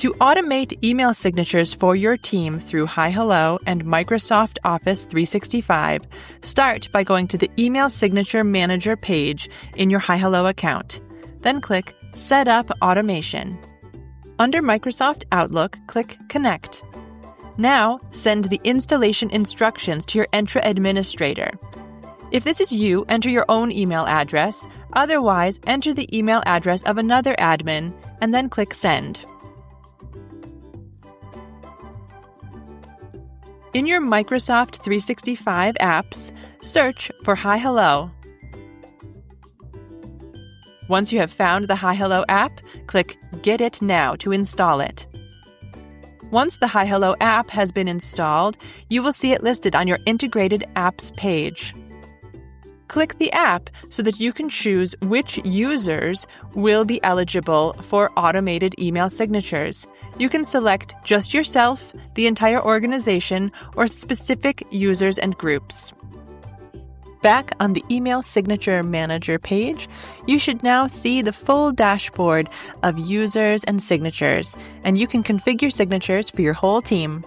To automate email signatures for your team through HiHello and Microsoft Office 365, start by going to the Email Signature Manager page in your HiHello account. Then click Set Up Automation. Under Microsoft Outlook, click Connect. Now, send the installation instructions to your Entra administrator. If this is you, enter your own email address. Otherwise, enter the email address of another admin and then click Send. In your Microsoft 365 apps, search for HiHello. Once you have found the HiHello app, click Get It Now to install it. Once the HiHello app has been installed, you will see it listed on your Integrated Apps page. Click the app so that you can choose which users will be eligible for automated email signatures. You can select just yourself, the entire organization, or specific users and groups. Back on the Email Signature Manager page, you should now see the full dashboard of users and signatures, and you can configure signatures for your whole team.